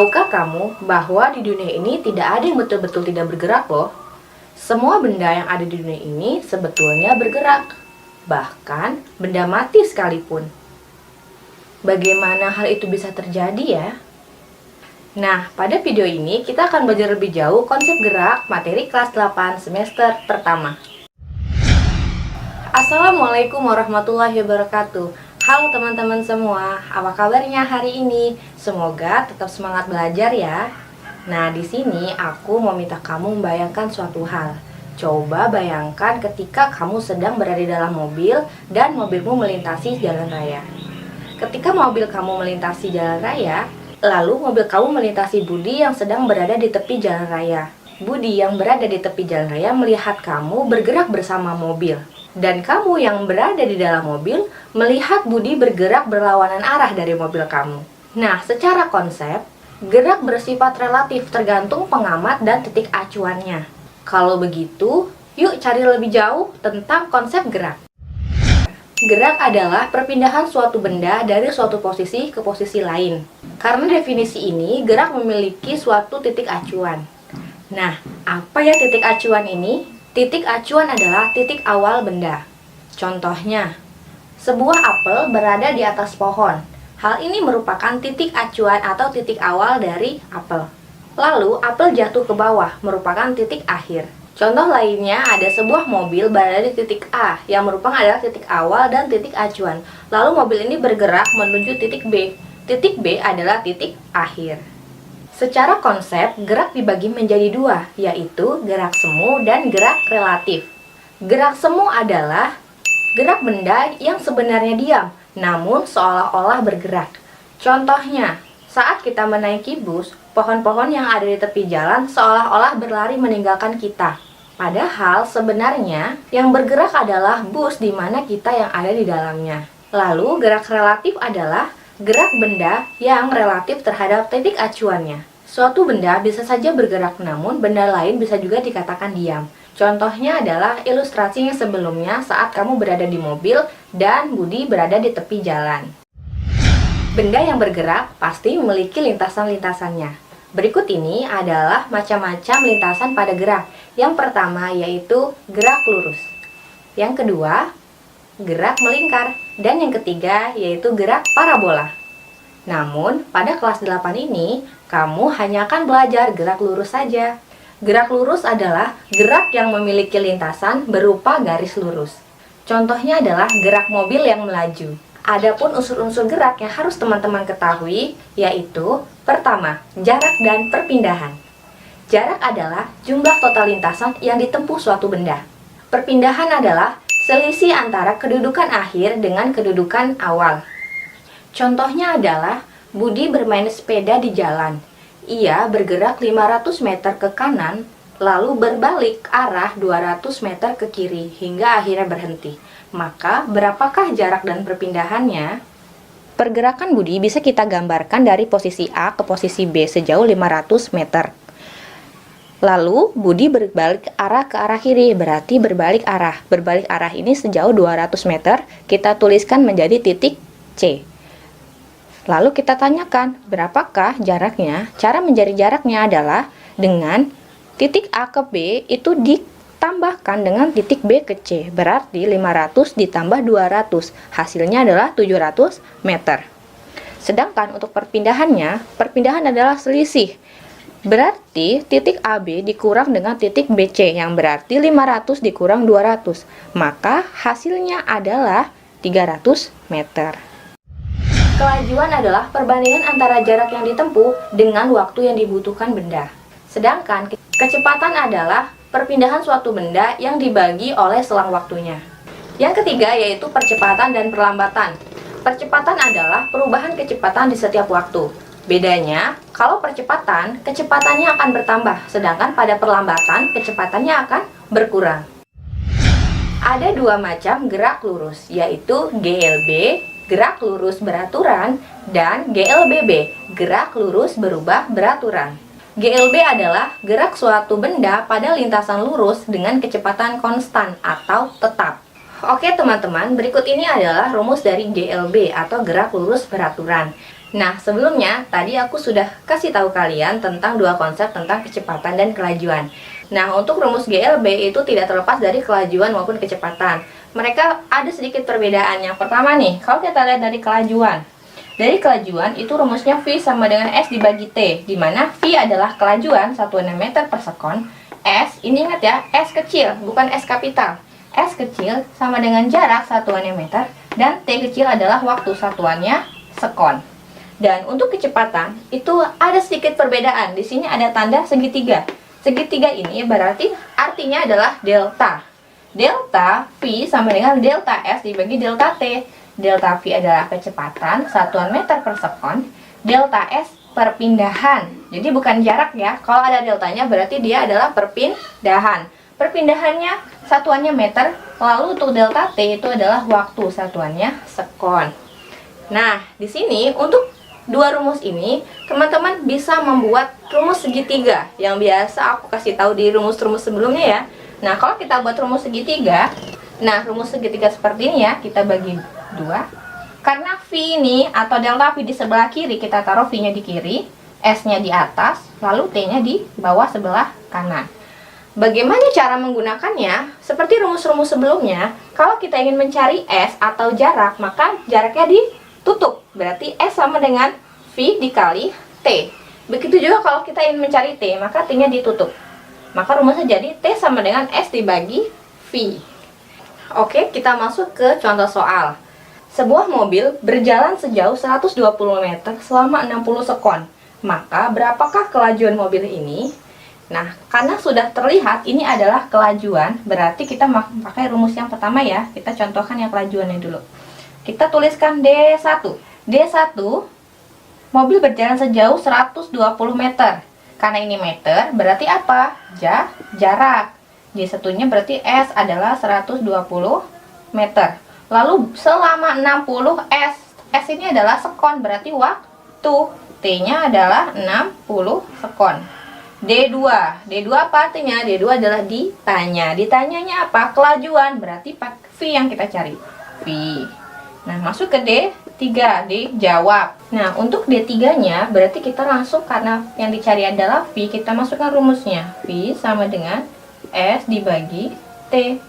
Tahukah kamu bahwa di dunia ini tidak ada yang betul-betul tidak bergerak loh? Semua benda yang ada di dunia ini sebetulnya bergerak. Bahkan benda mati sekalipun. Bagaimana hal itu bisa terjadi ya? Nah, pada video ini kita akan belajar lebih jauh konsep gerak materi kelas 8 semester pertama. Assalamualaikum warahmatullahi wabarakatuh. Halo teman-teman semua, apa kabarnya hari ini? Semoga tetap semangat belajar ya. Nah, di sini aku mau minta kamu membayangkan suatu hal. Coba bayangkan ketika kamu sedang berada di dalam mobil dan mobilmu melintasi jalan raya. Ketika mobil kamu melintasi jalan raya, lalu mobil kamu melintasi Budi yang sedang berada di tepi jalan raya. Budi yang berada di tepi jalan raya melihat kamu bergerak bersama mobil. Dan kamu yang berada di dalam mobil melihat Budi bergerak berlawanan arah dari mobil kamu. Nah, secara konsep, gerak bersifat relatif tergantung pengamat dan titik acuannya. Kalau begitu, yuk cari lebih jauh tentang konsep gerak. Gerak adalah perpindahan suatu benda dari suatu posisi ke posisi lain. Karena definisi ini, gerak memiliki suatu titik acuan. Nah, apa ya titik acuan ini? Titik acuan adalah titik awal benda. Contohnya, sebuah apel berada di atas pohon. Hal ini merupakan titik acuan atau titik awal dari apel. Lalu, apel jatuh ke bawah, merupakan titik akhir. Contoh lainnya, ada sebuah mobil berada di titik A, yang merupakan adalah titik awal dan titik acuan. Lalu mobil ini bergerak menuju titik B. Titik B adalah titik akhir. Secara konsep, gerak dibagi menjadi dua, yaitu gerak semu dan gerak relatif. Gerak semu adalah gerak benda yang sebenarnya diam, namun seolah-olah bergerak. Contohnya, saat kita menaiki bus, pohon-pohon yang ada di tepi jalan seolah-olah berlari meninggalkan kita. Padahal sebenarnya yang bergerak adalah bus di mana kita yang ada di dalamnya. Lalu gerak relatif adalah gerak benda yang relatif terhadap titik acuannya. Suatu benda bisa saja bergerak, namun benda lain bisa juga dikatakan diam. Contohnya adalah ilustrasi yang sebelumnya saat kamu berada di mobil dan Budi berada di tepi jalan. Benda yang bergerak pasti memiliki lintasan-lintasannya. Berikut ini adalah macam-macam lintasan pada gerak. Yang pertama yaitu gerak lurus. Yang kedua, gerak melingkar. Dan yang ketiga yaitu gerak parabola. Namun, pada kelas 8 ini, kamu hanya akan belajar gerak lurus saja. Gerak lurus adalah gerak yang memiliki lintasan berupa garis lurus. Contohnya adalah gerak mobil yang melaju. Adapun unsur-unsur gerak yang harus teman-teman ketahui, yaitu pertama, jarak dan perpindahan. Jarak adalah jumlah total lintasan yang ditempuh suatu benda. Perpindahan adalah selisih antara kedudukan akhir dengan kedudukan awal. Contohnya adalah Budi bermain sepeda di jalan. Ia bergerak 500 meter ke kanan, lalu berbalik arah 200 meter ke kiri hingga akhirnya berhenti. Maka, berapakah jarak dan perpindahannya? Pergerakan Budi bisa kita gambarkan dari posisi A ke posisi B sejauh 500 meter. Lalu, Budi berbalik arah ke arah kiri, berarti berbalik arah. Berbalik arah ini sejauh 200 meter, kita tuliskan menjadi titik C. Lalu kita tanyakan, berapakah jaraknya? Cara mencari jaraknya adalah dengan titik A ke B itu ditambahkan dengan titik B ke C. Berarti 500 ditambah 200. Hasilnya adalah 700 meter. Sedangkan untuk perpindahannya, perpindahan adalah selisih. Berarti titik AB dikurang dengan titik BC yang berarti 500 dikurang 200. Maka hasilnya adalah 300 meter. Kelajuan adalah perbandingan antara jarak yang ditempuh dengan waktu yang dibutuhkan benda. Sedangkan kecepatan adalah perpindahan suatu benda yang dibagi oleh selang waktunya. Yang ketiga yaitu percepatan dan perlambatan. Percepatan adalah perubahan kecepatan di setiap waktu. Bedanya, kalau percepatan, kecepatannya akan bertambah, sedangkan pada perlambatan, kecepatannya akan berkurang. Ada dua macam gerak lurus, yaitu GLB, gerak lurus beraturan, dan GLBB, gerak lurus berubah beraturan. GLB adalah gerak suatu benda pada lintasan lurus dengan kecepatan konstan atau tetap. Oke teman-teman, berikut ini adalah rumus dari GLB atau gerak lurus beraturan. Nah, sebelumnya tadi aku sudah kasih tahu kalian tentang dua konsep tentang kecepatan dan kelajuan. Nah, untuk rumus GLB itu tidak terlepas dari kelajuan maupun kecepatan. Mereka ada sedikit perbedaan. Yang pertama nih, kalau kita lihat dari kelajuan. Dari kelajuan itu rumusnya V sama dengan S dibagi T, di mana V adalah kelajuan satuannya meter per sekon. S, ini ingat ya, S kecil, bukan S kapital. S kecil sama dengan jarak satuannya meter, dan T kecil adalah waktu satuannya sekon. Dan untuk kecepatan itu ada sedikit perbedaan. Di sini ada tanda segitiga. Segitiga ini berarti artinya adalah delta. Delta V sama dengan delta S dibagi delta T. Delta V adalah kecepatan satuan meter per sekon. Delta S perpindahan. Jadi bukan jarak ya. Kalau ada deltanya berarti dia adalah perpindahan. Perpindahannya satuannya meter. Lalu untuk delta T itu adalah waktu satuannya sekon. Nah, di sini untuk dua rumus ini, teman-teman bisa membuat rumus segitiga yang biasa aku kasih tahu di rumus-rumus sebelumnya ya. Nah, kalau kita buat rumus segitiga, rumus segitiga seperti ini ya, kita bagi dua. Karena V ini atau delta V di sebelah kiri, kita taruh V-nya di kiri, S-nya di atas, lalu T-nya di bawah sebelah kanan. Bagaimana cara menggunakannya? Seperti rumus-rumus sebelumnya, kalau kita ingin mencari S atau jarak, maka jaraknya ditutup. Berarti S sama dengan V dikali T. Begitu juga kalau kita ingin mencari T, maka T-nya ditutup. Maka rumusnya jadi T sama dengan S dibagi V. Oke, kita masuk ke contoh soal. Sebuah mobil berjalan sejauh 120 meter selama 60 sekon. Maka berapakah kelajuan mobil ini? Nah, karena sudah terlihat ini adalah kelajuan, berarti kita pakai rumus yang pertama ya. Kita contohkan yang kelajuannya dulu. Kita tuliskan D1. D1, mobil berjalan sejauh 120 meter. Karena ini meter, berarti apa? Jarak. D1-nya berarti S adalah 120 meter. Lalu selama 60 S. S ini adalah sekon, berarti waktu. T-nya adalah 60 sekon. D2. D2 apa artinya? D2 adalah ditanya. Ditanyanya apa? Kelajuan, berarti V yang kita cari. V. Nah, masuk ke D3, dijawab. Nah, untuk D3-nya berarti kita langsung, karena yang dicari adalah V, kita masukkan rumusnya. V sama dengan S dibagi T.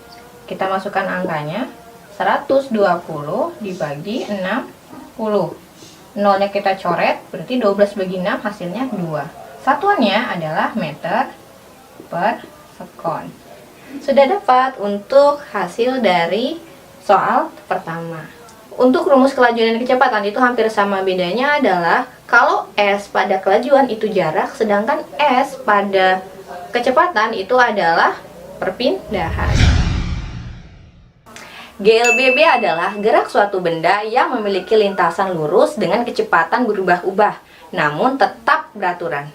Kita masukkan angkanya, 120 dibagi 60. Nolnya kita coret, berarti 12 bagi 6 hasilnya 2. Satuannya adalah meter per sekon. Sudah dapat untuk hasil dari soal pertama. Untuk rumus kelajuan dan kecepatan itu hampir sama, bedanya adalah kalau S pada kelajuan itu jarak, sedangkan S pada kecepatan itu adalah perpindahan. GLBB adalah gerak suatu benda yang memiliki lintasan lurus dengan kecepatan berubah-ubah, namun tetap beraturan.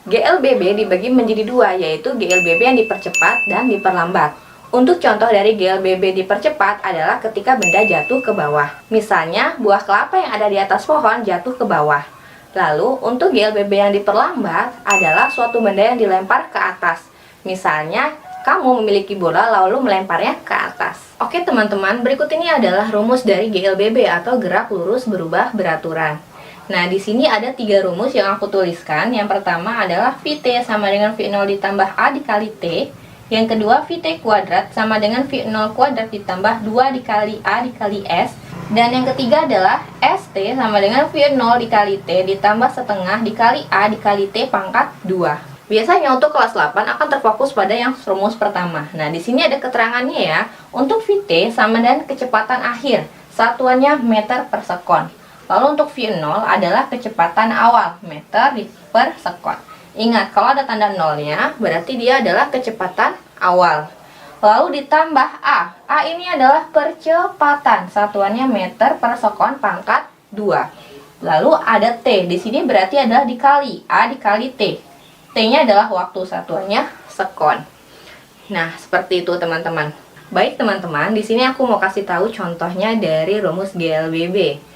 GLBB dibagi menjadi dua, yaitu GLBB yang dipercepat dan diperlambat. Untuk contoh dari GLBB dipercepat adalah ketika benda jatuh ke bawah. Misalnya, buah kelapa yang ada di atas pohon jatuh ke bawah. Lalu, untuk GLBB yang diperlambat adalah suatu benda yang dilempar ke atas. Misalnya, kamu memiliki bola lalu melemparnya ke atas. Oke teman-teman, berikut ini adalah rumus dari GLBB atau gerak lurus berubah beraturan. Nah, di sini ada 3 rumus yang aku tuliskan. Yang pertama adalah VT sama dengan V0 ditambah A dikali T. Yang kedua, VT kuadrat sama dengan V0 kuadrat ditambah 2 dikali A dikali S. Dan yang ketiga adalah ST sama dengan V0 dikali T ditambah setengah dikali A dikali T pangkat 2. Biasanya untuk kelas 8 akan terfokus pada yang rumus pertama. Nah, di sini ada keterangannya ya. Untuk VT sama dengan kecepatan akhir. Satuannya meter per sekon. Lalu untuk V0 adalah kecepatan awal, meter per sekon. Ingat, kalau ada tanda nolnya, berarti dia adalah kecepatan awal. Lalu ditambah A. A ini adalah percepatan, satuannya meter per sekon pangkat 2. Lalu ada T, di sini berarti adalah dikali, A dikali T. T-nya adalah waktu, satuannya sekon. Nah, seperti itu teman-teman. Baik teman-teman, di sini aku mau kasih tahu contohnya dari rumus GLBB.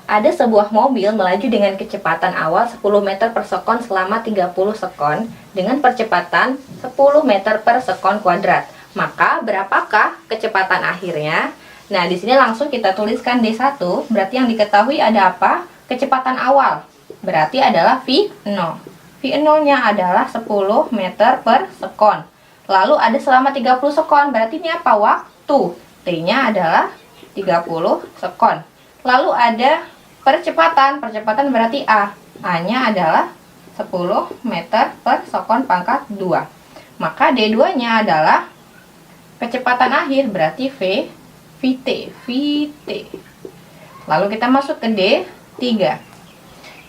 Ada sebuah mobil melaju dengan kecepatan awal 10 meter per sekon selama 30 sekon dengan percepatan 10 meter per sekon kuadrat. Maka berapakah kecepatan akhirnya? Nah, di sini langsung kita tuliskan D1, berarti yang diketahui ada apa? kecepatan awal berarti adalah V0. V0-nya adalah 10 meter per sekon. Lalu ada selama 30 sekon, berarti ini apa? Waktu. T-nya adalah 30 sekon. Lalu ada percepatan berarti A. A-nya adalah 10 meter per sekon pangkat 2. Maka D2-nya adalah kecepatan akhir, berarti VT. Lalu kita masuk ke D3.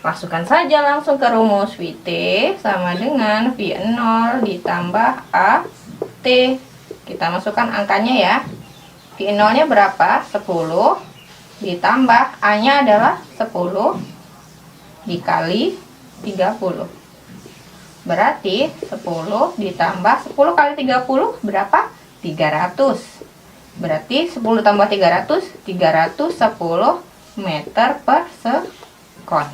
Masukkan saja langsung ke rumus VT sama dengan V0 ditambah AT. Kita masukkan angkanya ya. V0-nya berapa? 10 ditambah A-nya adalah 10 dikali 30. Berarti 10 ditambah 10 kali 30 berapa? 300. Berarti 10 tambah 300, 310 meter per sekon.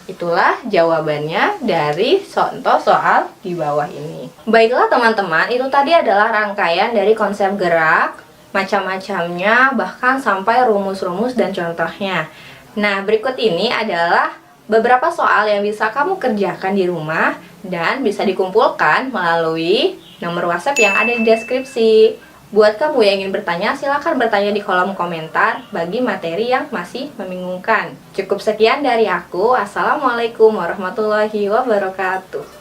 Itulah jawabannya dari contoh soal di bawah ini. Baiklah teman-teman, itu tadi adalah rangkaian dari konsep gerak, macam-macamnya, bahkan sampai rumus-rumus dan contohnya. Nah, berikut ini adalah beberapa soal yang bisa kamu kerjakan di rumah dan bisa dikumpulkan melalui nomor WhatsApp yang ada di deskripsi. Buat kamu yang ingin bertanya, silahkan bertanya di kolom komentar bagi materi yang masih membingungkan. Cukup sekian dari aku. Assalamualaikum warahmatullahi wabarakatuh.